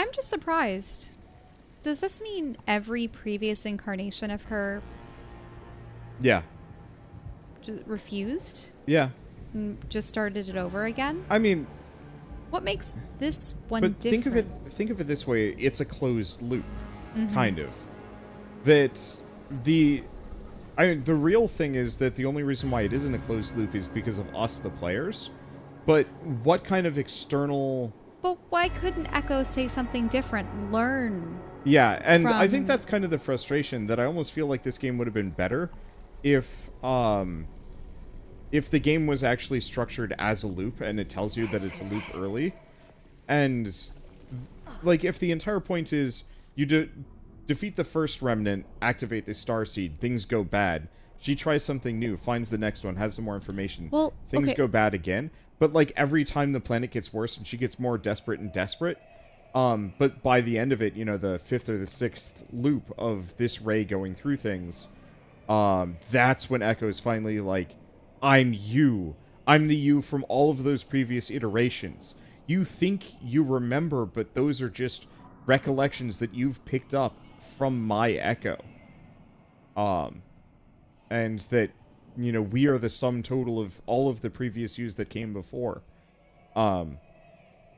I'm just surprised. Does this mean every previous incarnation of her Yeah. refused? Yeah. And just started it over again? I mean, What makes this one but different? think of it this way, it's a closed loop, Mm-hmm. kind of. That the the real thing is that the only reason why it isn't a closed loop is because of us, the players. But what kind of external... But why couldn't Echo say something different? Learn. Yeah, and I think From... that's kind of the frustration, that I almost feel like this game would have been better if the game was actually structured as a loop and it tells you that it's a loop early. And like, if the entire point is you defeat the first remnant, activate the starseed, things go bad. She tries something new, finds the next one, has some more information. Well, things okay. go bad again. But like, every time the planet gets worse and she gets more desperate and desperate. But by the end of it, you know, the 5th or the 6th loop of this Ray going through things, that's when Echo's finally like, I'm you. I'm the you from all of those previous iterations. You think you remember, but those are just recollections that you've picked up from my Echo. And that, you know, we are the sum total of all of the previous yous that came before.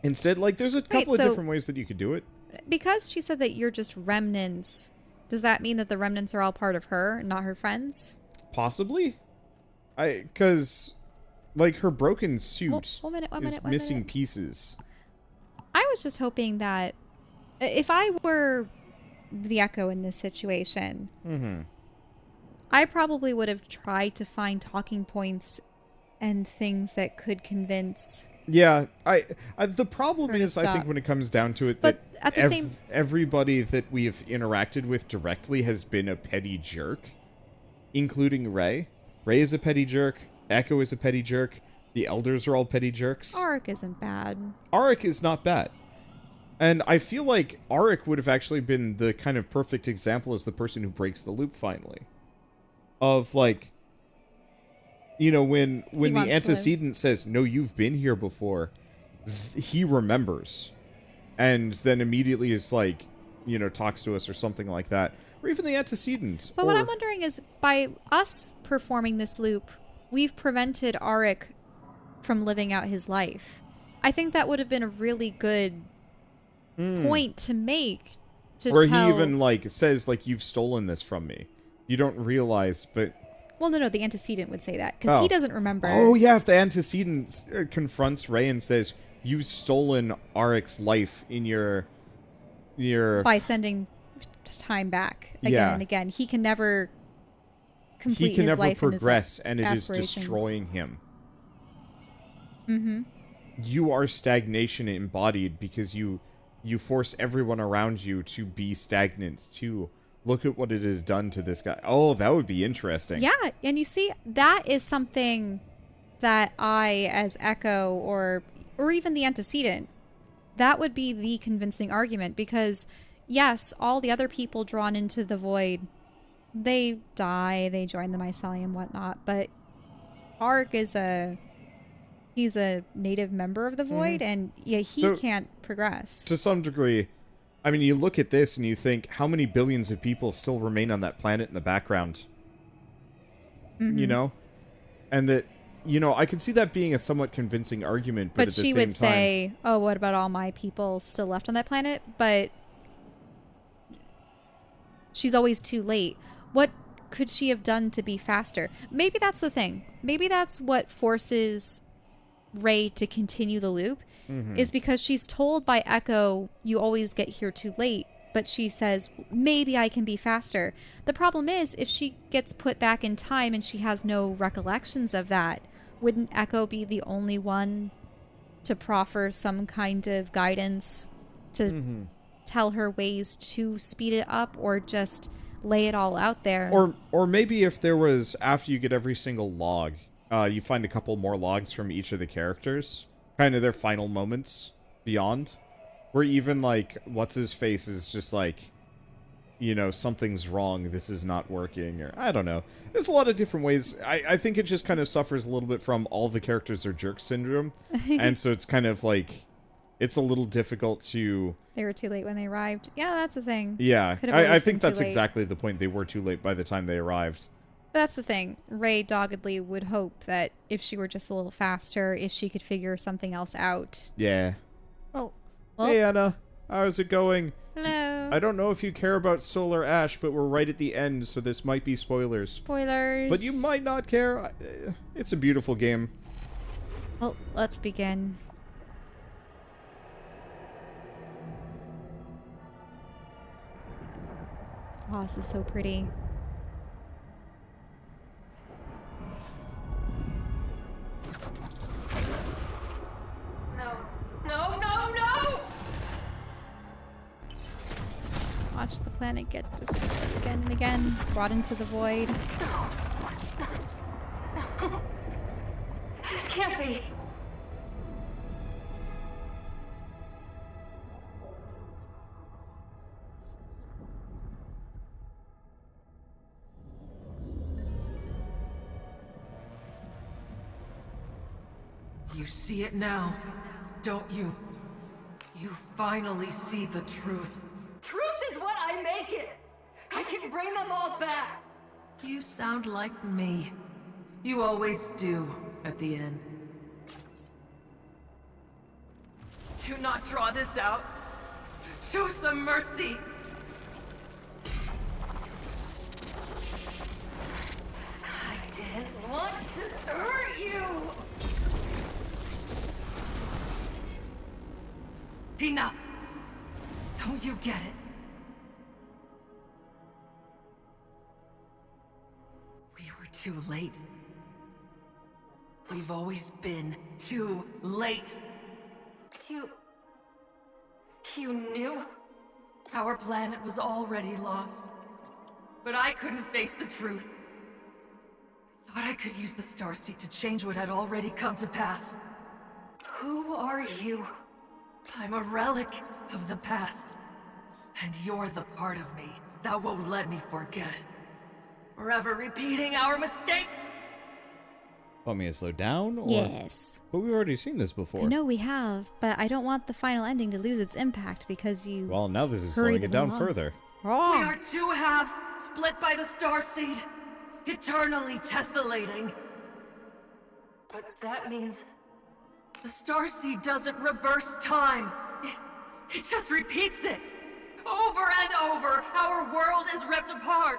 Instead, like, there's a couple of different ways that you could do it. Because she said that you're just remnants, does that mean that the remnants are all part of her, not her friends? Possibly. Because, like, her broken suit One minute, is missing pieces. I was just hoping that if I were the Echo in this situation, I probably would have tried to find talking points and things that could convince... Yeah, the problem is, stop. I think, when it comes down to it, But that at the same... everybody that we've interacted with directly has been a petty jerk, including Ray. Ray is a petty jerk. Echo is a petty jerk. The Elders are all petty jerks. Auric isn't bad. Auric is not bad. And I feel like Auric would have actually been the kind of perfect example as the person who breaks the loop finally. Of, like... You know, when the antecedent says, no, you've been here before, he remembers. And then immediately is like, you know, talks to us or something like that. Or even the antecedent. But what I'm wondering is, by us performing this loop, we've prevented Auric from living out his life. I think that would have been a really good point to make. Where he even, like, says, like, you've stolen this from me. You don't realize, but... Well, no, the antecedent would say that, because he doesn't remember. Oh, yeah, if the antecedent confronts Ray and says, you've stolen Auric's life in your... By sending time back again and again. He can never complete his life. He can never progress, and it is destroying him. You are stagnation embodied, because you force everyone around you to be stagnant, too. Look at what it has done to this guy. Oh, that would be interesting. Yeah, and you see, that is something that I, as Echo, or even the antecedent, that would be the convincing argument. Because, yes, all the other people drawn into the void, they die, they join the mycelium, whatnot. But Auric is he's a native member of the void, and yeah, he can't progress. To some degree... I mean, you look at this and you think, how many billions of people still remain on that planet in the background? You know? And that, you know, I can see that being a somewhat convincing argument, but at the same time... But she would say, oh, what about all my people still left on that planet? But she's always too late. What could she have done to be faster? Maybe that's the thing. Maybe that's what forces Ray to continue the loop. Is because she's told by Echo, you always get here too late, but she says, maybe I can be faster. The problem is, if she gets put back in time and she has no recollections of that, wouldn't Echo be the only one to proffer some kind of guidance to tell her ways to speed it up, or just lay it all out there? Or maybe if there was, after you get every single log, you find a couple more logs from each of the characters, kind of their final moments beyond, where even, like, what's-his-face is just like, you know, something's wrong, this is not working, or I don't know. There's a lot of different ways. I think it just kind of suffers a little bit from all the characters are jerk syndrome, and so it's kind of like, it's a little difficult to... They were too late when they arrived. Yeah, that's the thing. Yeah, Could have always I been think too that's late. exactly the point. They were too late by the time they arrived. But that's the thing. Ray doggedly would hope that if she were just a little faster, if she could figure something else out. Yeah. Oh, Well, hey Anna, how's it going? hello. I don't know if you care about Solar Ash, but we're right at the end, so this might be spoilers. Spoilers. But you might not care. It's a beautiful game. Well, let's begin. Wow, this is so pretty. No. No, no, no! Watch the planet get destroyed again and again, brought into the void. No. This can't be. You see it now, don't you? You finally see the truth. Truth is what I make it! I can bring them all back! You sound like me. You always do, at the end. Do not draw this out. Show some mercy. I didn't want to hurt you! Enough! Don't you get it? We were too late. We've always been too late. You knew? Our planet was already lost. But I couldn't face the truth. I thought I could use the Starseed to change what had already come to pass. Who are you? I'm a relic of the past. And you're the part of me that won't let me forget. Forever repeating our mistakes! Want me to slow down? Or... Yes. But we've already seen this before. I know we have, but I don't want the final ending to lose its impact because you... Well, now this is Hurry slowing it down along. further. We are two halves, split by the Starseed. Eternally tessellating. But that means... The Starseed doesn't reverse time. It just repeats it. Over and over, our world is ripped apart.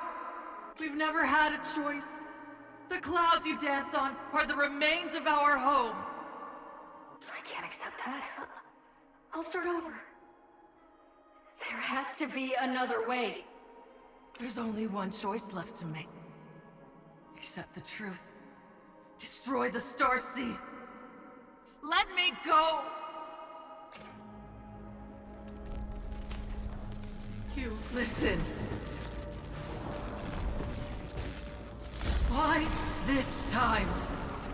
We've never had a choice. The clouds you dance on are the remains of our home. I can't accept that. I'll start over. There has to be another way. There's only one choice left to make. Accept the truth. Destroy the Starseed. Let me go! You listened. Why this time?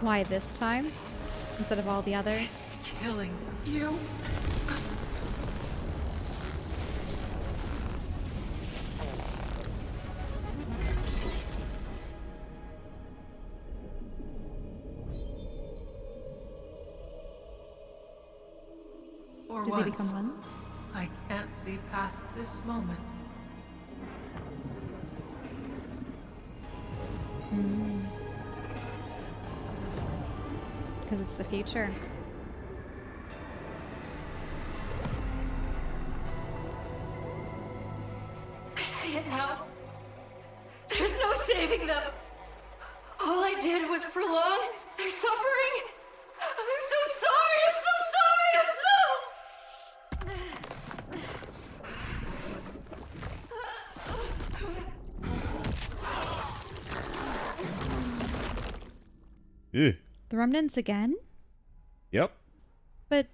Why this time? Instead of all the others? It's killing you. Or Did they once. become one? I can't see past this moment. Because it's the future. I see it now. There's no saving them. All I did was prolong their suffering. I'm so sorry. I'm so sorry. I'm so... Ew. The remnants again? Yep. But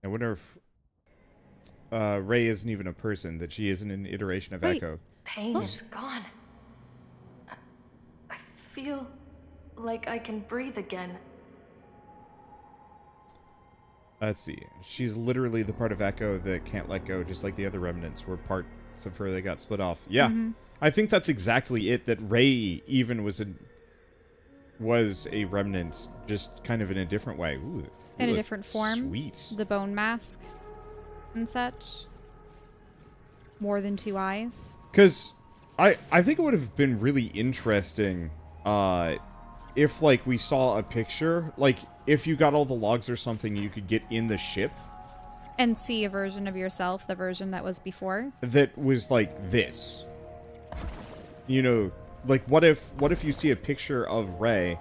I wonder if Ray isn't even a person, that she isn't an iteration of Wait. Echo. Pain is gone. I feel like I can breathe again. Let's see. She's literally the part of Echo that can't let go, just like the other remnants were parts of her that got split off. Yeah. I think that's exactly it. That Rey even was a remnant, just kind of in a different way. Ooh, In a different form. Sweet. The bone mask and such. More than 2 eyes. Because I think it would have been really interesting if, like, we saw a picture. Like, if you got all the logs or something, you could get in the ship. And see a version of yourself, the version that was before. That was like this. You know, like, what if you see a picture of Rey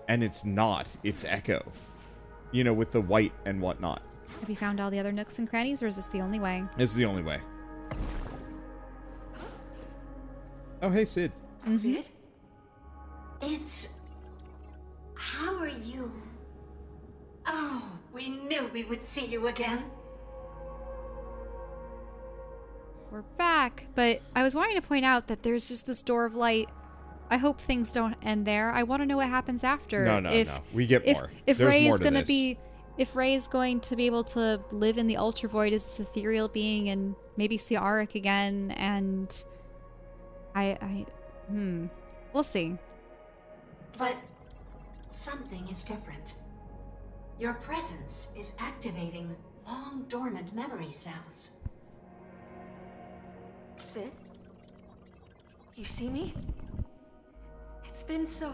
and it's not, it's Echo. You know, with the white and whatnot. Have you found all the other nooks and crannies, or is this the only way? This is the only way. Oh, hey, Sid. Sid? It's... How are you? Oh, we knew we would see you again. We're back, but I was wanting to point out that there's just this door of light. I hope things don't end there. I want to know what happens after. No. We get more. If There's Rey more is to going to this. be... If Rey is going to be able to live in the Ultravoid as this ethereal being and maybe see Auric again, and... We'll see. But something is different. Your presence is activating long dormant memory cells. Sid? You see me? It's been so...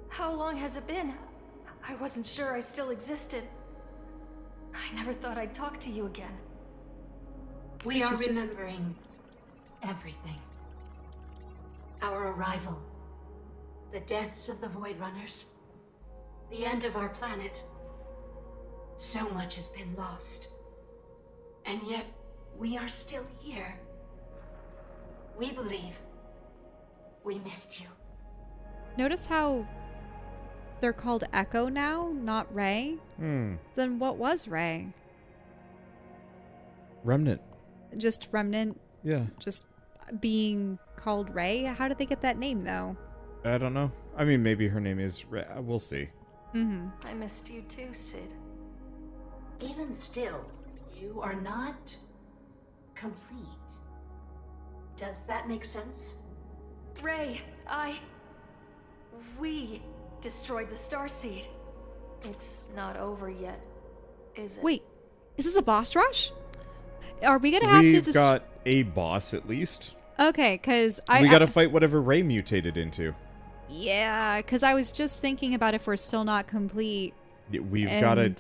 How long has it been? I wasn't sure I still existed. I never thought I'd talk to you again. We are She's just- remembering everything. Our arrival, the deaths of the Voidrunners, the end of our planet. So much has been lost. And yet, we are still here. We believe we missed you. Notice how they're called Echo now, not Rey? Then what was Rey? Remnant. Just Remnant? Yeah. Just being called Rey? How did they get that name, though? I don't know. I mean, maybe her name is Rey. We'll see. I missed you too, Sid. Even still, you are not complete. Does that make sense? Rey, we destroyed the Starseed. It's not over yet, is it? Wait, is this a boss rush? Are we gonna have to We've got a boss, at least. Okay, because We gotta fight whatever Rey mutated into. Yeah, because I was just thinking about if we're still not complete. We've and gotta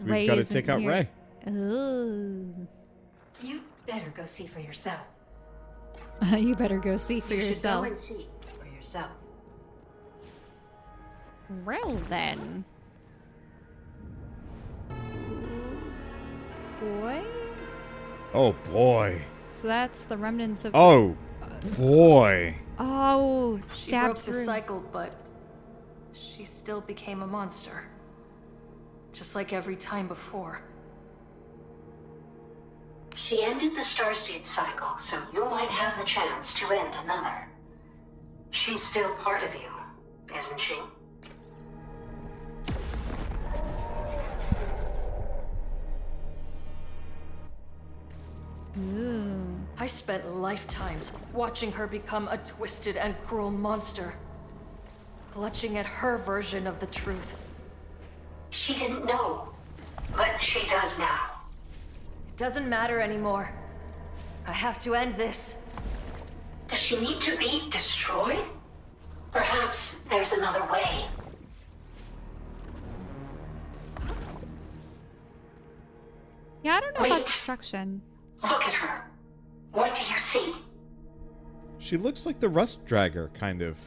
Rey take isn't out here. Rey. Oh. You better go see for yourself. You better go see for You should yourself. go and see for yourself. Well then. Boy? Oh boy. So that's the remnants of... Oh boy. Oh, She stabbed broke the through. cycle, but she still became a monster. Just like every time before. She ended the Starseed cycle, so you might have the chance to end another. She's still part of you, isn't she? Ooh. I spent lifetimes watching her become a twisted and cruel monster. Clutching at her version of the truth. She didn't know, but she does now. It doesn't matter anymore. I have to end this. Does she need to be destroyed? Perhaps there's another way. Yeah, I don't know Wait. about destruction. Look at her. What do you see? She looks like the Rust Dragger, kind of.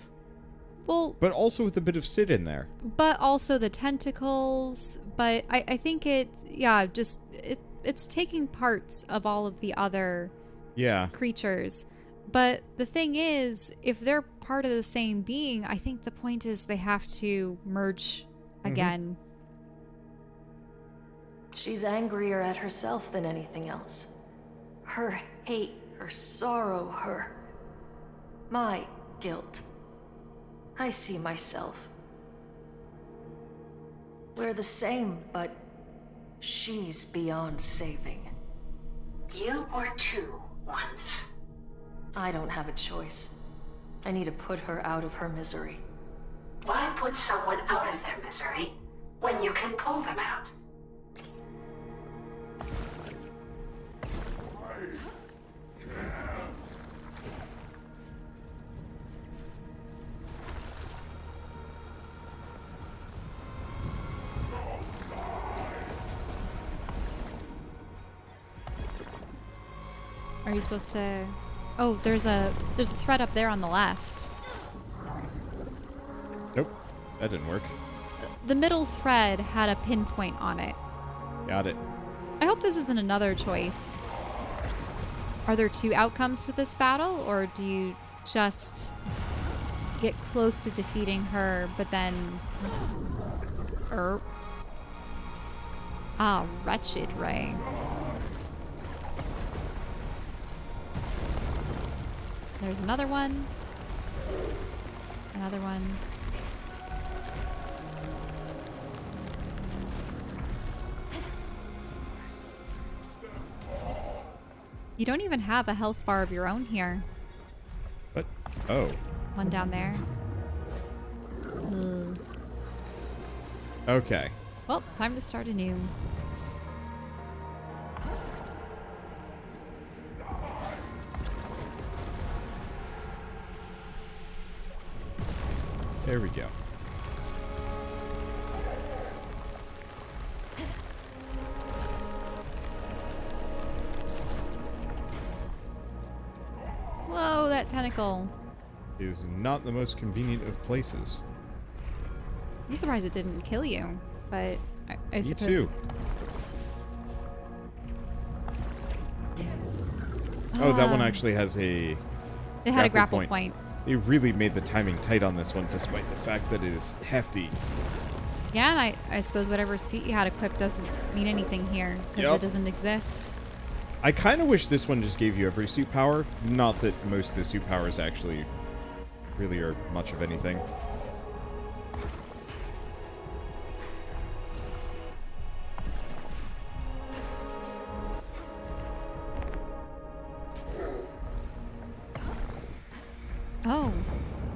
Well, But also with a bit of Sid in there. but also the tentacles. But I think it's taking parts of all of the other Yeah. creatures. But the thing is, if they're part of the same being, I think the point is they have to merge again. She's angrier at herself than anything else. Her hate, her sorrow, my guilt. I see myself. We're the same, but she's beyond saving. You were two once. I don't have a choice. I need to put her out of her misery. Why put someone out of their misery when you can pull them out? Are you supposed to... Oh, there's a thread up there on the left. Nope. That didn't work. The middle thread had a pinpoint on it. Got it. I hope this isn't another choice. Are there 2 outcomes to this battle, or do you just get close to defeating her, but then... Ah, wretched Ray. There's another one. Another one. You don't even have a health bar of your own here. What? Oh. One down there. Ugh. Okay. Well, time to start anew. There we go. Whoa, that tentacle. Is not the most convenient of places. I'm surprised it didn't kill you, but I Me suppose... too. Oh, that one actually has a... It had a grapple point. They really made the timing tight on this one, despite the fact that it is hefty. Yeah, and I suppose whatever suit you had equipped doesn't mean anything here, because Yep. it doesn't exist. I kind of wish this one just gave you every suit power. Not that most of the suit powers actually really are much of anything. Oh,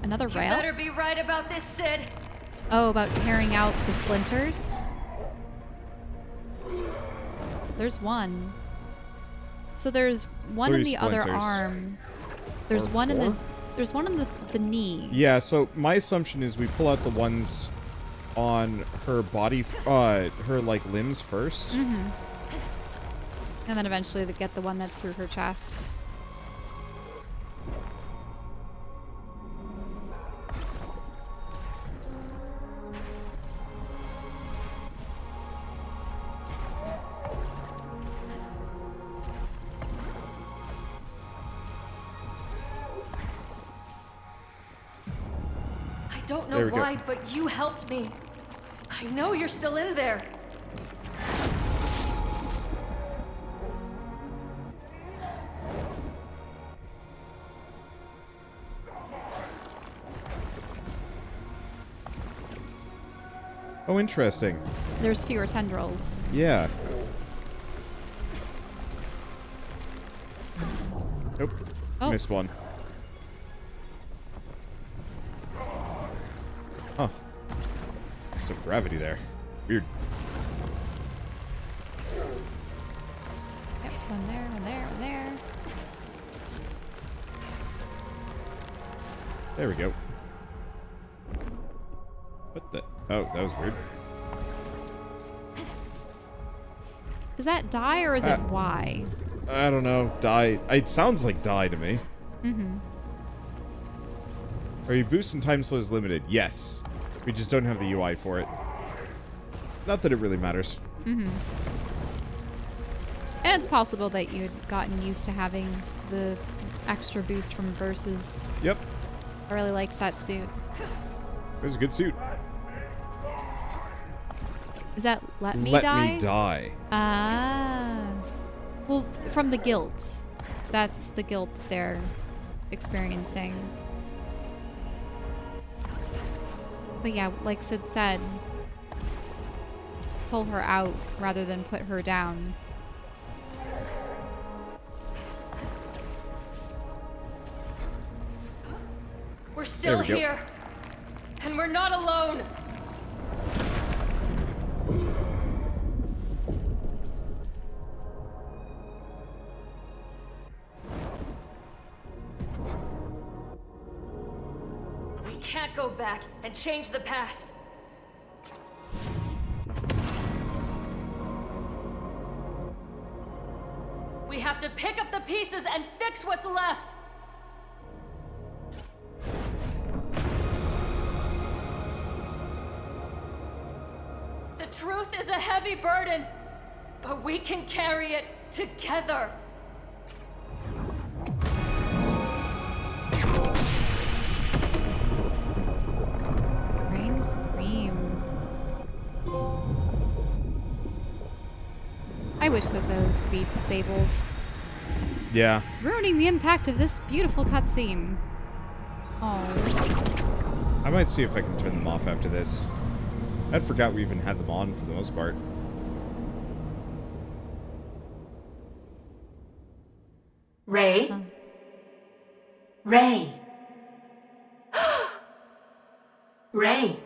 another You rail? better be right about this, Sid. Oh, about tearing out the splinters? There's one. So there's one in Three the other splinters. arm. There's Or one in the... four? There's one in the knee. Yeah, so my assumption is we pull out the ones on her body, her, like, limbs first. Mm-hmm. And then eventually they get the one that's through her chest. I don't know There we go. why, but you helped me. I know you're still in there. Oh, interesting. There's fewer tendrils. Yeah. Nope. Oh. Missed one. Huh. Some gravity there. Weird. Yep, one there, one there, one there. There we go. What the? Oh, that was weird. Is that die or is it Y? I don't know. Die. It sounds like die to me. Mm-hmm. Are you boosting time slows limited? Yes. We just don't have the UI for it. Not that it really matters. Mm-hmm. And it's possible that you'd gotten used to having the extra boost from Versus. Yep. I really liked that suit. It was a good suit. Is that Let Me Let Die? me die. Ah. Well, from the guilt. That's the guilt they're experiencing. But yeah, like Sid said, pull her out rather than put her down. still There we go. here. And we're not alone. We can't go back and change the past. We have to pick up the pieces and fix what's left. The truth is a heavy burden, but we can carry it together. Reign supreme. I wish that those could be disabled. Yeah. It's ruining the impact of this beautiful cutscene. Oh. I might see if I can turn them off after this. I forgot we even had them on for the most part. Ray? Ray? Ray?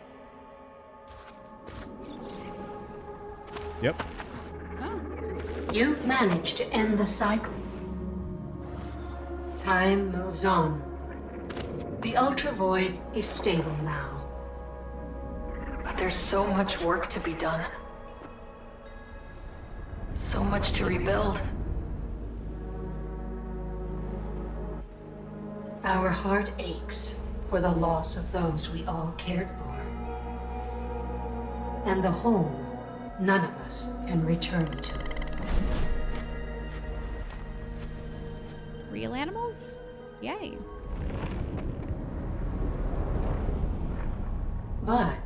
Yep. You've managed to end the cycle. Time moves on. The Ultravoid is stable now. But there's so much work to be done. So much to rebuild. Our heart aches for the loss of those we all cared for. And the home none of us can return to. Real animals? Yay. But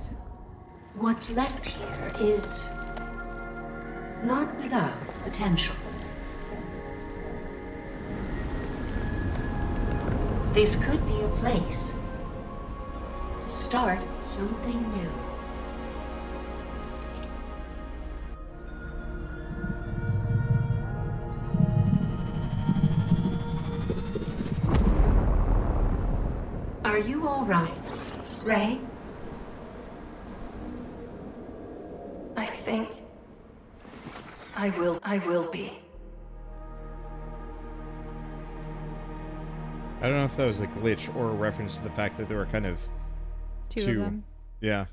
what's left here is not without potential. This could be a place to start something new. Are you all right, Ray? I think I will be. I don't know if that was a glitch or a reference to the fact that there were kind of Two of them. Yeah.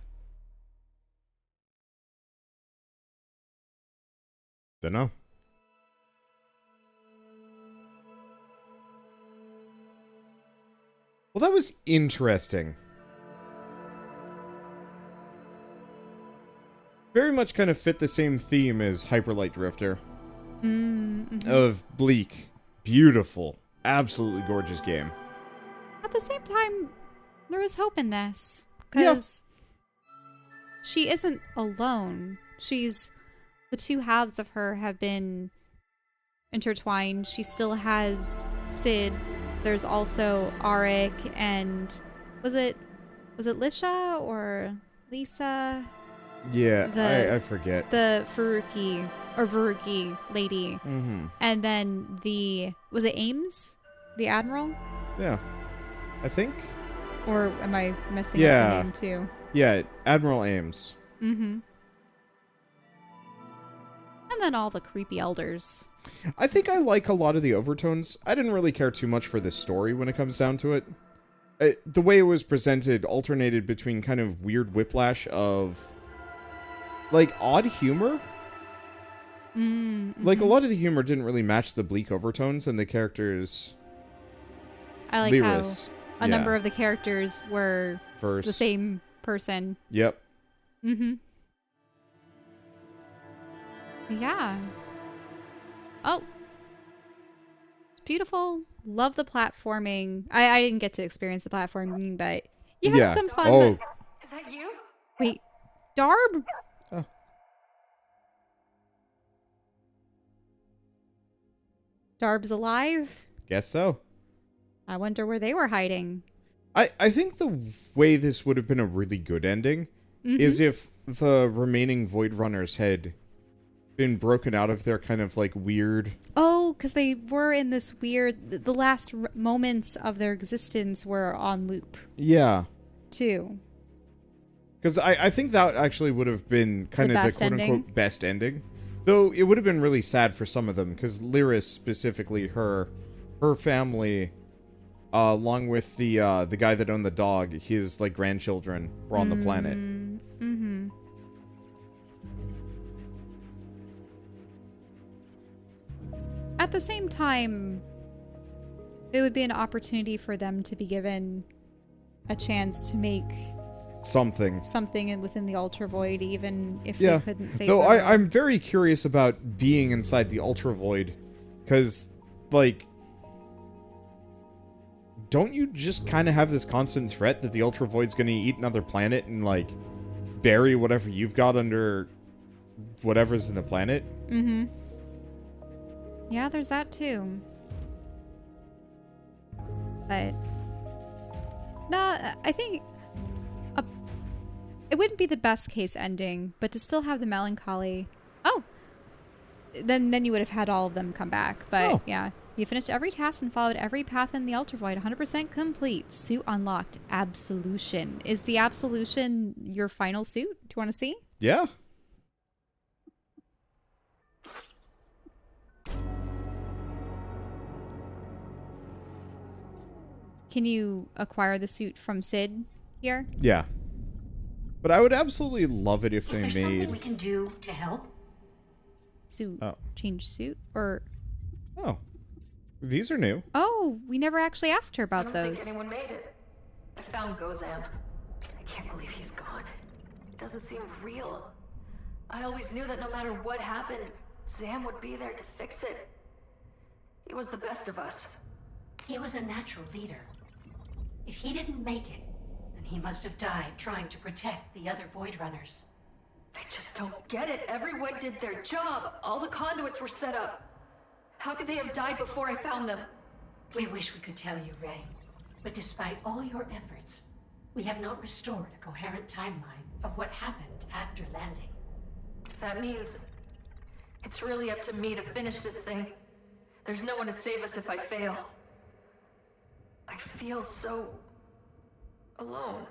Dunno. Well, that was interesting. Very much kind of fit the same theme as Hyperlight Drifter. Mm-hmm. Of bleak, beautiful, absolutely gorgeous game. At the same time, there is hope in this. Because she isn't alone. The two halves of her have been intertwined. She still has Sid. There's also Arik and was it Lisha or Lisa? Yeah, I forget. The Veruki lady. Mm-hmm. And then was it Ames? The Admiral? Yeah. I think? Or am I messing up the name too? Yeah, Admiral Ames. Mm-hmm. And then all the creepy elders. I think I like a lot of the overtones. I didn't really care too much for the story when it comes down to it. The way it was presented alternated between kind of weird whiplash of, like, odd humor. Mm-hmm. Like, a lot of the humor didn't really match the bleak overtones and the characters. I like Lyris. how a number of the characters were the same person. Yep. Mm-hmm. Yeah. Oh. Beautiful. Love the platforming. I didn't get to experience the platforming, but you had some fun. Oh. Is that you? Wait. Darb? Oh. Darb's alive? Guess so. I wonder where they were hiding. I think the way this would have been a really good ending is if the remaining Voidrunners had been broken out of their kind of like weird. Oh, because they were in this weird. The last moments of their existence were on loop Yeah. too. Because I think that actually would have been kind of the quote-unquote best ending. Though it would have been really sad for some of them, because Lyris, specifically, her family, along with the guy that owned the dog, his, like, grandchildren, were on the planet. Mm-hmm. At the same time, it would be an opportunity for them to be given a chance to make Something within the Ultravoid, even if yeah. they couldn't save Though them. I'm very curious about being inside the Ultravoid, because, like, don't you just kind of have this constant threat that the Ultravoid's going to eat another planet and, like, bury whatever you've got under whatever's in the planet? Mm-hmm. Yeah, there's that too. But no, I think it wouldn't be the best case ending, but to still have the melancholy. Oh, then you would have had all of them come back. But yeah, you finished every task and followed every path in the Ultravoid. 100% complete. Suit unlocked. Absolution. Is the Absolution your final suit? Do you want to see? Yeah. Can you acquire the suit from Sid here? Yeah. But I would absolutely love it if Is they there something made... we can do to help? Suit. Oh. Change suit? Or... Oh. These are new. Oh, we never actually asked her I about don't those. think anyone made it. I found Gozam. I can't believe he's gone. It doesn't seem real. I always knew that no matter what happened, Zam would be there to fix it. He was the best of us. He was a natural leader. If he didn't make it, then he must have died trying to protect the other Voidrunners. I just don't get it. Everyone did their job. All the conduits were set up. How could they have died before I found them? We wish we could tell you, Ray. But despite all your efforts, we have not restored a coherent timeline of what happened after landing. That means it's really up to me to finish this thing. There's no one to save us if I fail. I feel so alone.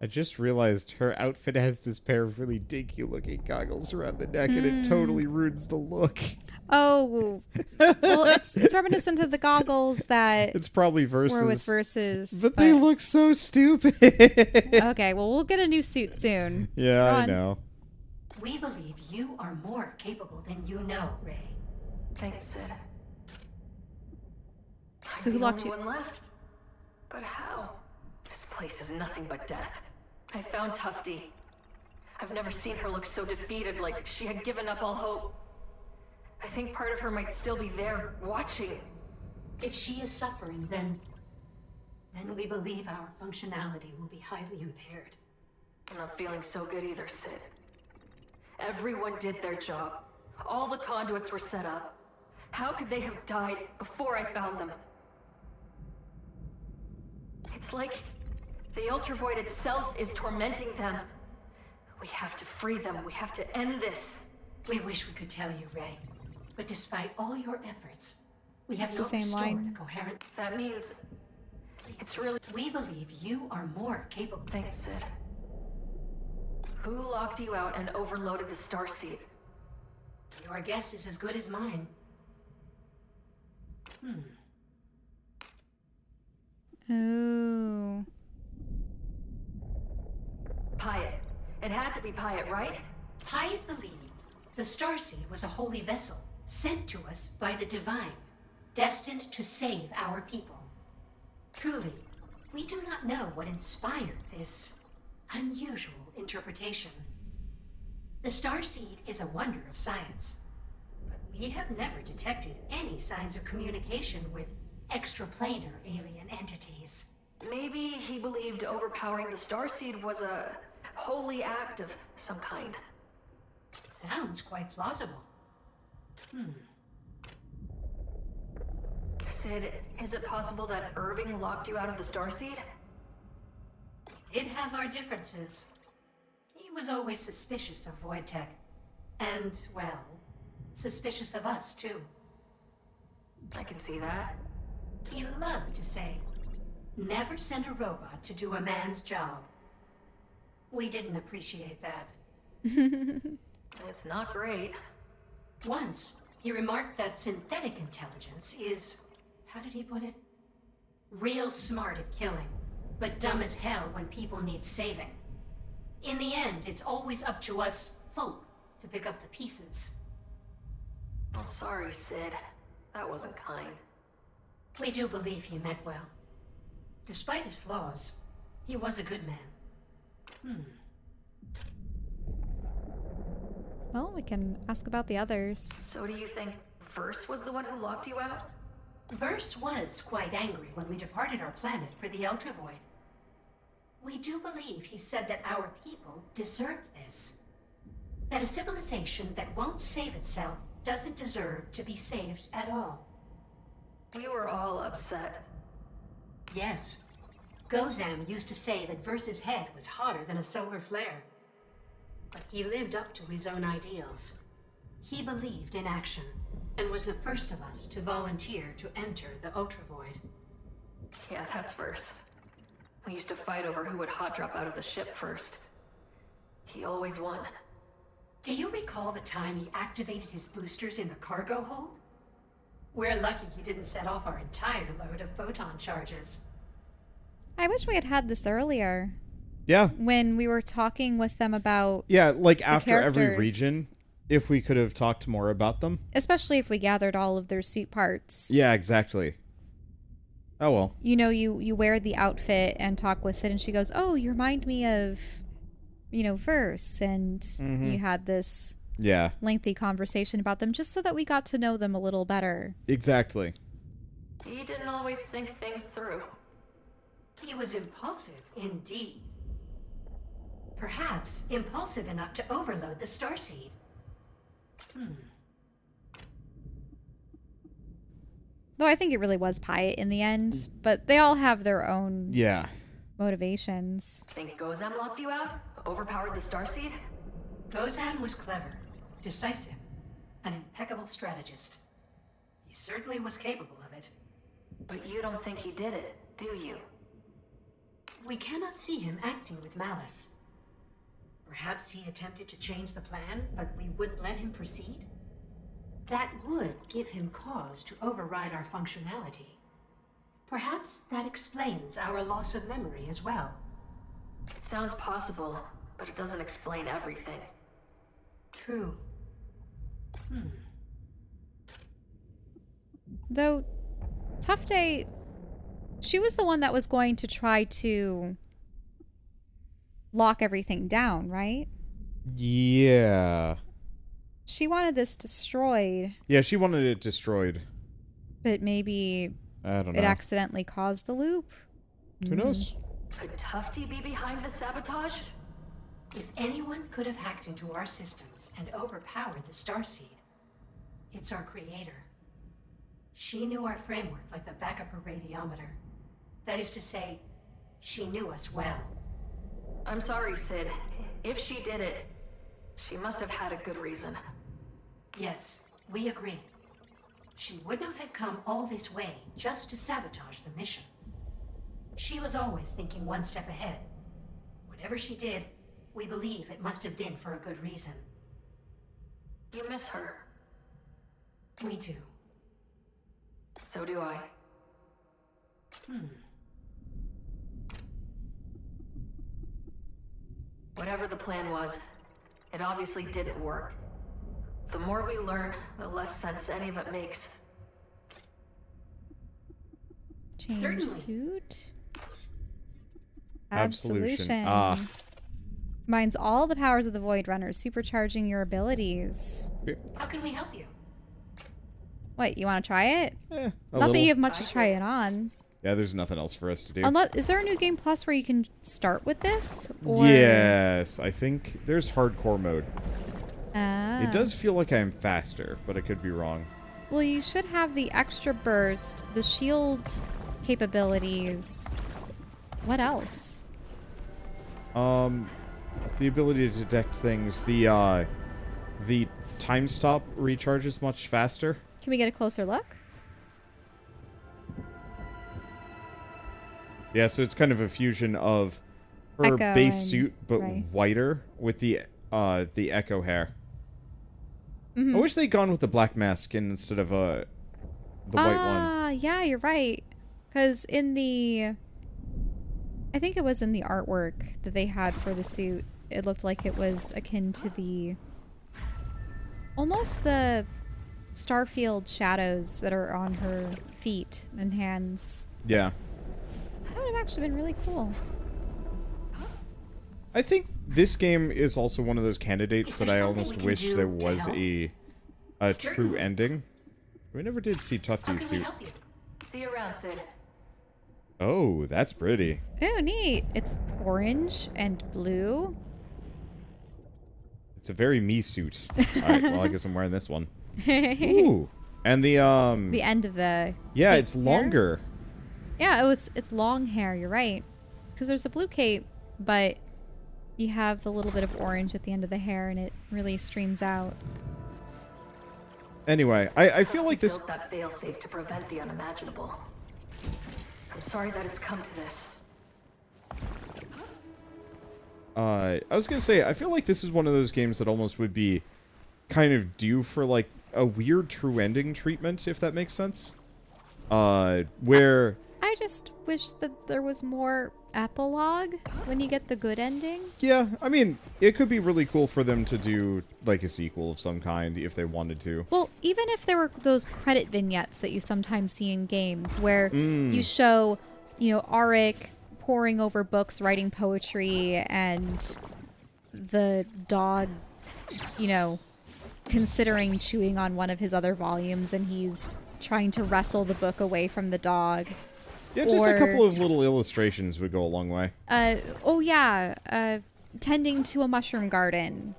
I just realized her outfit has this pair of really dinky looking goggles around the neck and it totally ruins the look. Oh, well, it's reminiscent of the goggles that It's probably Versus. were with Versus. But they look so stupid. Okay, well, we'll get a new suit soon. Yeah, Go I on. know. We believe you are more capable than you know, Ray. Thanks, Sid. I'm So who the locked only you? one left. But how? This place is nothing but death. I found Tufty. I've never seen her look so defeated, like she had given up all hope. I think part of her might still be there, watching. If she is suffering, then we believe our functionality will be highly impaired. I'm not feeling so good either, Sid. Everyone did their job. All the conduits were set up. How could they have died before I found them? It's like the Ultravoid itself is tormenting them. We have to free them. We have to end this. We wish we could tell you, Ray. But despite all your efforts, we have It's the not same restored line. a coherent... That means it's really... We believe you are more capable. Thanks, Sid. Who locked you out and overloaded the starseed? Your guess is as good as mine. Ooh. Pyatt. It had to be Pyatt, right? Pyatt believed the Starseed was a holy vessel sent to us by the Divine, destined to save our people. Truly, we do not know what inspired this unusual interpretation. The Starseed is a wonder of science, but we have never detected any signs of communication with extraplanar alien entities. Maybe he believed overpowering the starseed was a holy act of some kind. Sounds quite plausible. Sid, is it possible that Irving locked you out of the starseed? We did have our differences. He was always suspicious of Void Tech. And, well, suspicious of us, too. I can see that. He loved to say, never send a robot to do a man's job. We didn't appreciate that. It's not great. Once, he remarked that synthetic intelligence is, how did he put it? Real smart at killing, but dumb as hell when people need saving. In the end, it's always up to us folk to pick up the pieces. Oh, sorry, Sid. That wasn't kind. We do believe he meant well. Despite his flaws, he was a good man. Well, we can ask about the others. So do you think Verse was the one who locked you out? Verse was quite angry when we departed our planet for the Ultravoid. We do believe he said that our people deserved this. That a civilization that won't save itself doesn't deserve to be saved at all. We were all upset. Yes. Gozam used to say that Verse's head was hotter than a solar flare. But he lived up to his own ideals. He believed in action, and was the first of us to volunteer to enter the Ultravoid. Yeah, that's Verse. We used to fight over who would hot drop out of the ship first. He always won. Do you recall the time he activated his boosters in the cargo hold? We're lucky he didn't set off our entire load of photon charges. I wish we had had this earlier Yeah. when we were talking with them about, Yeah, like after every characters. region, if we could have talked more about them. especially if we gathered all of their suit parts. Yeah, exactly. Oh well. You know, you wear the outfit and talk with Sid, and she goes, "Oh, you remind me of, Verse," and you had this Yeah, lengthy conversation about them just so that we got to know them a little better. exactly. He didn't always think things through. He was impulsive indeed. Perhaps impulsive enough to overload the starseed. Though I think it really was Pyatt in the end, but they all have their own Yeah. motivations. Think Gozam locked you out? Overpowered the Starseed? Gozam was clever, decisive, an impeccable strategist. He certainly was capable of it. But you don't think he did it, do you? We cannot see him acting with malice. Perhaps he attempted to change the plan, but we wouldn't let him proceed? That would give him cause to override our functionality. Perhaps that explains our loss of memory as well. It sounds possible, but it doesn't explain everything. True. Though, Tough Day, she was the one that was going to try to lock everything down, right? Yeah. She wanted this destroyed, Yeah, she wanted it destroyed. but maybe I don't know. it accidentally caused the loop. Who knows? Could Tufty be behind the sabotage? If anyone could have hacked into our systems and overpowered the Starseed, it's our creator. She knew our framework like the back of her radiometer. That is to say, she knew us well. I'm sorry, Sid. If she did it, she must have had a good reason. Yes, we agree. She would not have come all this way just to sabotage the mission. She was always thinking one step ahead. Whatever she did, we believe it must have been for a good reason. You miss her. We do. So do I. Whatever the plan was, it obviously didn't work. The more we learn, the less sense any of it makes. Change Certainly. suit? Absolution. Ah. Combines all the powers of the Voidrunner, supercharging your abilities. How can we help you? What, you want to try it? A Not that little. you have much to try it on. Yeah, there's nothing else for us to do. Unless, is there a new game plus where you can start with this? Or... Yes, I think there's hardcore mode. Ah. It does feel like I'm faster, but I could be wrong. Well, you should have the extra burst, the shield capabilities. What else? The ability to detect things, the the time stop recharges much faster. Can we get a closer look? Yeah, so it's kind of a fusion of her Echo base and suit, but Ray. whiter with the Echo hair. Mm-hmm. I wish they'd gone with the black mask instead of the white one. Ah, yeah, you're right. Because in the... I think it was in the artwork that they had for the suit. It looked like it was akin to the... almost the Starfield shadows that are on her feet and hands. Yeah. That would have actually been really cool. I think this game is also one of those candidates Is that there I something almost we can wish do there to was help? a true ending. We never did see How Tufty's can we suit. help you? See you around, Sid. Oh, that's pretty. Oh, neat. It's orange and blue. It's a very me suit. Alright, well, I guess I'm wearing this one. Ooh. And the end of the yeah, cape it's hair. longer. Yeah, it's long hair. You're right. Because there's a blue cape, but you have the little bit of orange at the end of the hair, and it really streams out. Anyway, I feel like this... built that failsafe to prevent the unimaginable. I'm sorry that it's come to this. I was gonna say, I feel like this is one of those games that almost would be kind of due for, like, a weird true ending treatment, if that makes sense. Where... I just wish that there was more epilogue when you get the good ending. Yeah, I mean, it could be really cool for them to do, like, a sequel of some kind, if they wanted to. Well, even if there were those credit vignettes that you sometimes see in games where you show, you know, Arik poring over books, writing poetry, and the dog, you know, considering chewing on one of his other volumes, and he's trying to wrestle the book away from the dog. Yeah, just a Or- couple of little illustrations would go a long way. Tending to a mushroom garden.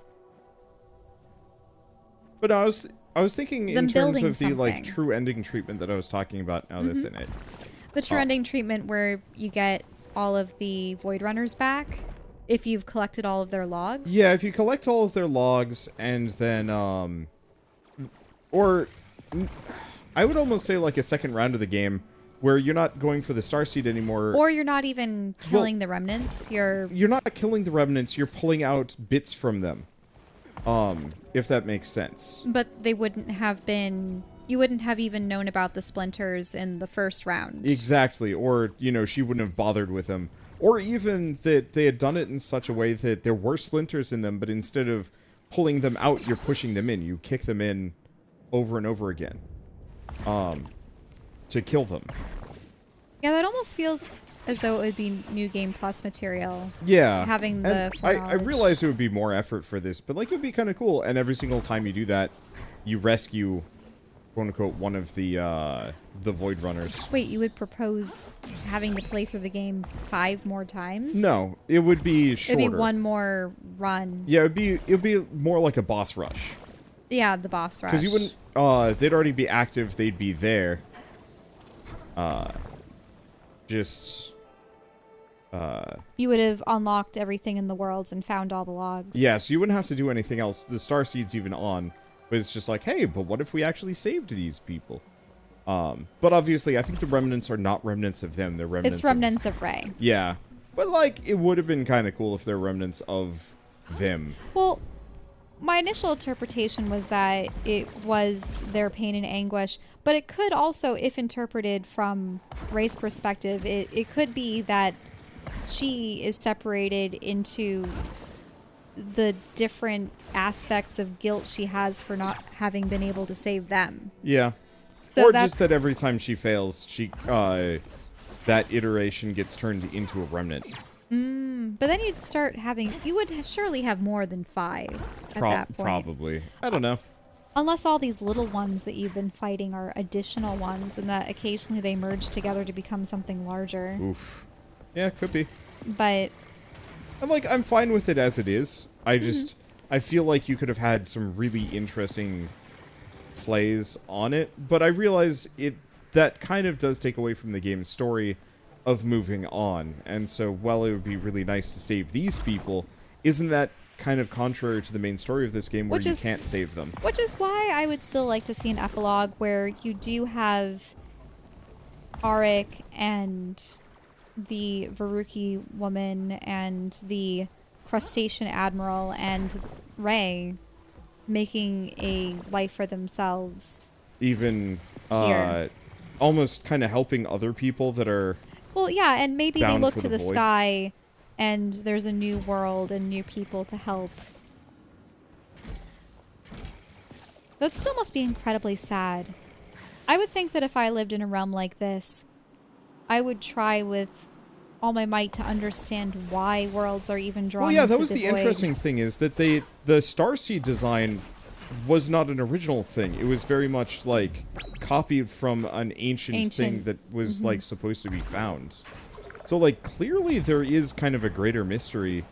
But I was thinking Them in terms building of the, like, something. true ending treatment that I was talking about now that's in it. The true ending treatment where you get all of the Voidrunners back if you've collected all of their logs. Yeah, if you collect all of their logs and then, or I would almost say like a second round of the game where you're not going for the starseed anymore. Or you're not even killing the remnants. You're not killing the remnants, you're pulling out bits from them. If that makes sense. But they wouldn't have been... You wouldn't have even known about the splinters in the first round. Exactly, or, you know, she wouldn't have bothered with them. Or even that they had done it in such a way that there were splinters in them, but instead of pulling them out, you're pushing them in. You kick them in over and over again. To kill them. Yeah, that almost feels as though it would be New Game Plus material. Yeah. Having And the I foreknowledge. realize it would be more effort for this, but, like, it would be kind of cool. And every single time you do that, you rescue, quote-unquote, one of the Voidrunners. Wait, you would propose having to play through the game 5 more times? No, it would be shorter. It'd be one more run. Yeah, it'd be more like a boss rush. Yeah, the boss rush. Because you wouldn't, they'd already be active, they'd be there. You would have unlocked everything in the worlds and found all the logs. Yeah, so you wouldn't have to do anything else. The starseed's even on, but it's just like, hey, but what if we actually saved these people? But obviously, I think the remnants are not remnants of them. They're remnants. It's remnants of Ray. Yeah, but like, it would have been kind of cool if they're remnants of them. Well, my initial interpretation was that it was their pain and anguish, but it could also, if interpreted from Ray's perspective, it could be that she is separated into the different aspects of guilt she has for not having been able to save them. Yeah. So or that's just that every time she fails, that iteration gets turned into a remnant. But then you'd start having... You would surely have more than 5 at that point. Probably. I don't know. Unless all these little ones that you've been fighting are additional ones and that occasionally they merge together to become something larger. Oof. Yeah, could be. But... I'm fine with it as it is. I just... I feel like you could have had some really interesting plays on it, but I realize that kind of does take away from the game's story of moving on. And so, while it would be really nice to save these people, isn't that kind of contrary to the main story of this game, where you can't save them. Which is why I would still like to see an epilogue where you do have Arik and the Veruki woman and the crustacean admiral and Rey making a life for themselves. Even here. almost kind of helping other people that are... Well, yeah, and maybe they bound look for to the the void. sky and there's a new world and new people to help. That still must be incredibly sad. I would think that if I lived in a realm like this, I would try with all my might to understand why worlds are even drawn Well, yeah, that into was the void. interesting thing, is that the Starseed design was not an original thing. It was very much, like, copied from an ancient thing that was, like, supposed to be found. So, like, clearly there is kind of a greater mystery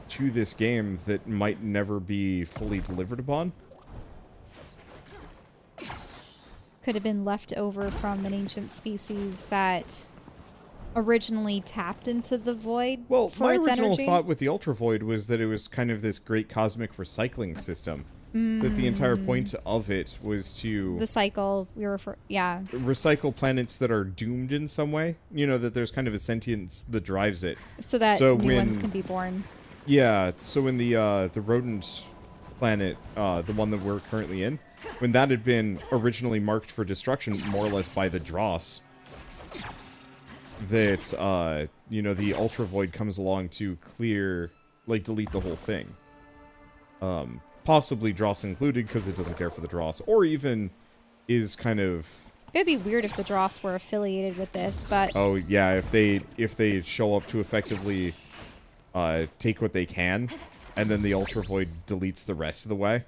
to this game that might never be fully delivered upon. Could have been left over from an ancient species that originally tapped into the void Well, for my its original energy. thought with the Ultravoid was that it was kind of this great cosmic recycling system. That the entire point of it was to The cycle we refer, yeah. recycle planets that are doomed in some way. You know, that there's kind of a sentience that drives it. So that So new when- ones can be born. Yeah, so when the rodent planet, the one that we're currently in, when that had been originally marked for destruction, more or less by the Dross, that, you know, the Ultravoid comes along to clear, like, delete the whole thing. Possibly Dross included, because it doesn't care for the Dross, or even is kind of... It'd be weird if the Dross were affiliated with this, but Oh, yeah, if they show up to effectively take what they can, and then the Ultravoid deletes the rest of the way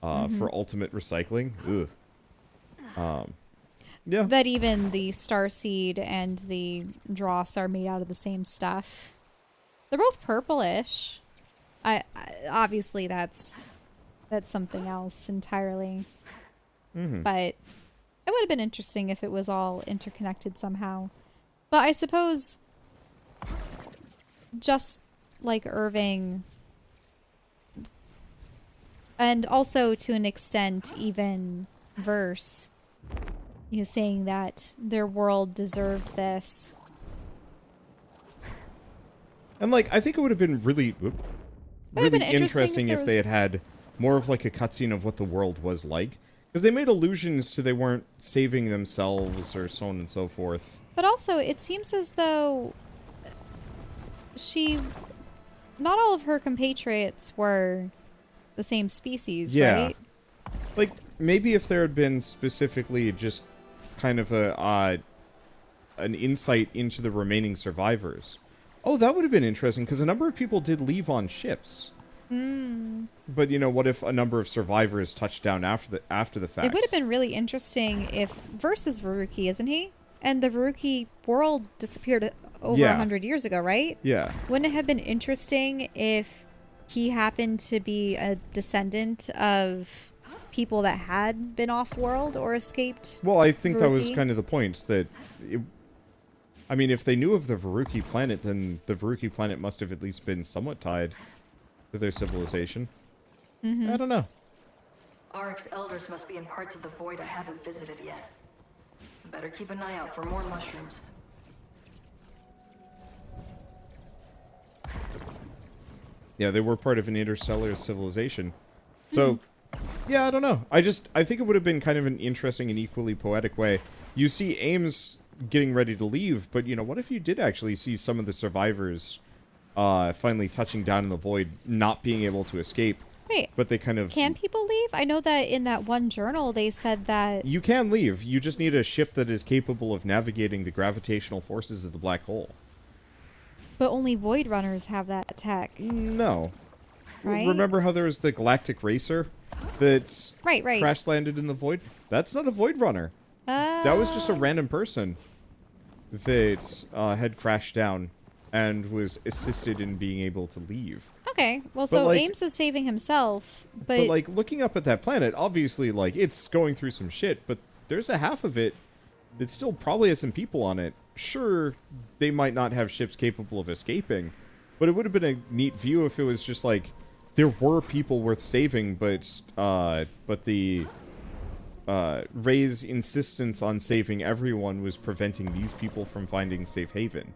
for ultimate recycling. Ugh. Yeah. that even the Starseed and the Dross are made out of the same stuff. They're both purplish. I obviously that's something else entirely. But it would have been interesting if it was all interconnected somehow. But I suppose, just like Irving, and also to an extent even Verse, you know, saying that their world deserved this. And, like, I think it would have been really, have really been interesting interesting if if there they had more of, like, a cutscene of what the world was like. Because they made allusions to they weren't saving themselves or so on and so forth. But also, it seems as though not all of her compatriots were the same species, Yeah. right? Like, maybe if there had been specifically just kind of an insight into the remaining survivors. Oh, that would have been interesting, because a number of people did leave on ships. But, you know, what if a number of survivors touched down after the fact? It would have been really interesting if Verse is Veruki, isn't he? And the Veruki world disappeared over Yeah. 100 years ago, right? Yeah. Wouldn't it have been interesting if he happened to be a descendant of people that had been off-world or escaped? Well, I think that was Veruki? kind of the point, that... I mean, if they knew of the Veruki planet, then the Veruki planet must have at least been somewhat tied to their civilization. I don't know. Arik's elders must be in parts of the void I haven't visited yet. Better keep an eye out for more mushrooms. Yeah, they were part of an interstellar civilization. So, yeah, I don't know. I think it would have been kind of an interesting and equally poetic way. You see Ames getting ready to leave, but, you know, what if you did actually see some of the survivors finally touching down in the void, not being able to escape, Wait, but they kind of... can people leave? I know that in that one journal they said that... You can leave. You just need a ship that is capable of navigating the gravitational forces of the black hole. But only Voidrunners have that tech. No. Right? Remember how there was the Galactic Racer that Right. crash landed in the void? That's not a Voidrunner. That was just a random person that had crashed down and was assisted in being able to leave. Okay, well, so like- Ames is saving himself, But, like, looking up at that planet, obviously, like, it's going through some shit, but there's a half of it that still probably has some people on it. Sure, they might not have ships capable of escaping, but it would have been a neat view if it was just, like, there were people worth saving, but the Ray's insistence on saving everyone was preventing these people from finding safe haven.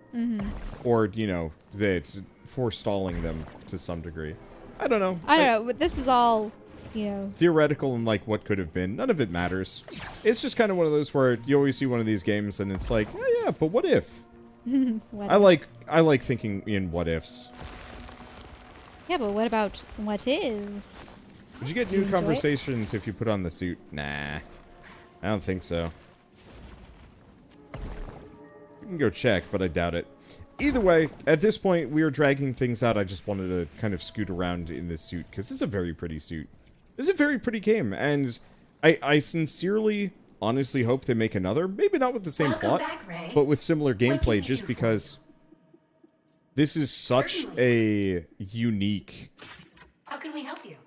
Or, you know, that forestalling them to some degree. I don't know. I don't know, but this is all, you know... Theoretical and, like, what could have been. None of it matters. It's just kind of one of those where you always see one of these games and it's like, oh yeah, but what if? What I like thinking in what ifs. Yeah, but what about what is? Would you get Do you new enjoy it? conversations if you put on the suit? Nah. I don't think so. You can go check, but I doubt it. Either way, at this point, we are dragging things out. I just wanted to kind of scoot around in this suit, because it's a very pretty suit. It's a very pretty game, and I sincerely, honestly hope they make another. Maybe not with the same Welcome plot, back, Ray. but with similar What can gameplay, we just do for because this is such a unique... How can we help you?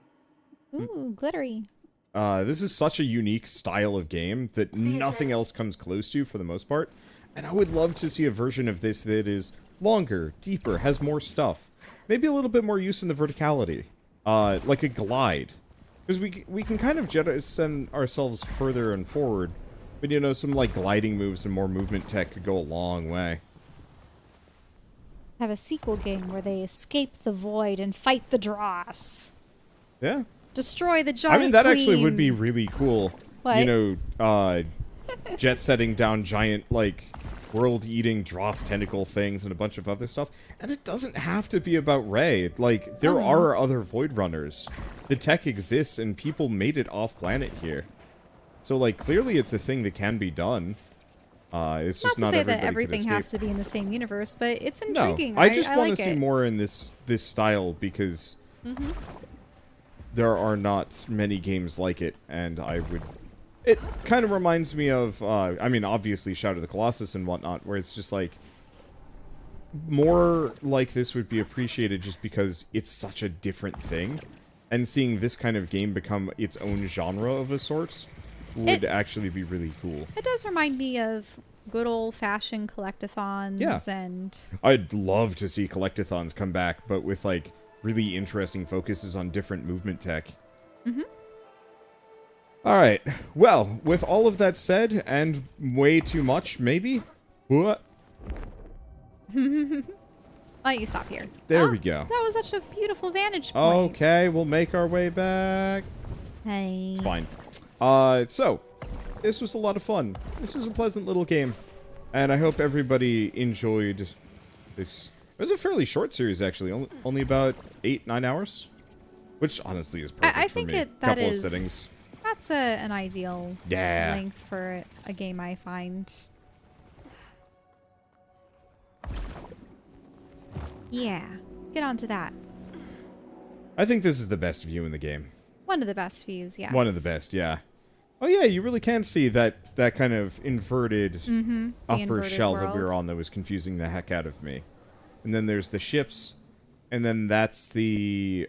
Ooh, glittery. This is such a unique style of game that nothing else comes close to for the most part. And I would love to see a version of this that is longer, deeper, has more stuff. Maybe a little bit more use in the verticality. Like a glide. Because we can kind of jettison ourselves further and forward. But, you know, some, like, gliding moves and more movement tech could go a long way. Have a sequel game where they escape the void and fight the Dross. Yeah. Destroy the giant I mean, that queen. actually would be really cool. What? You know, jet-setting down giant, like, world-eating Dross tentacle things and a bunch of other stuff. And it doesn't have to be about Ray. Like, there are other Voidrunners. The tech exists, and people made it off-planet here. So, like, clearly it's a thing that can be done. It's just Not to say that everybody everything could has escape. to be in the same universe, but it's No, intriguing. I just want like to see it. more in this style, because there are not many games like it, and I would... It kind of reminds me of, I mean, obviously Shadow of the Colossus and whatnot, where it's just like... More like this would be appreciated just because it's such a different thing, and seeing this kind of game become its own genre of a sort would actually be really cool. It does remind me of good old-fashioned collectathons and... I'd love to see collectathons come back, but with, like, really interesting focuses on different movement tech. Alright, well, with all of that said, and way too much, maybe? What? Why don't you stop here? There we go. That was such a beautiful vantage point. Okay, we'll make our way back. Hey. It's fine. So, this was a lot of fun. This is a pleasant little game. And I hope everybody enjoyed this. It was a fairly short series, actually. Only about 8-9 hours. Which, honestly, is perfect I for think me. that Couple is... of sittings. That's an ideal Yeah. length for a game, I find. Yeah, get on to that. I think this is the best view in the game. One of the best views, yes. One of the best, yeah. Oh yeah, you really can see that kind of inverted upper inverted shell that we world. were on that was confusing the heck out of me. And then there's the ships, and then that's the...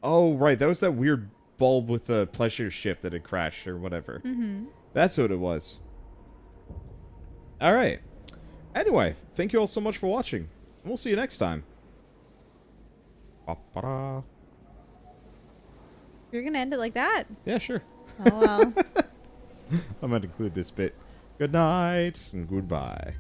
Oh, right, that was that weird bulb with the pleasure ship that had crashed or whatever. That's what it was. Alright. Anyway, thank you all so much for watching. And we'll see you next time. Ba-ba-da. You're gonna end it like that? Yeah, sure. Oh well. I might include this bit. Good night and goodbye.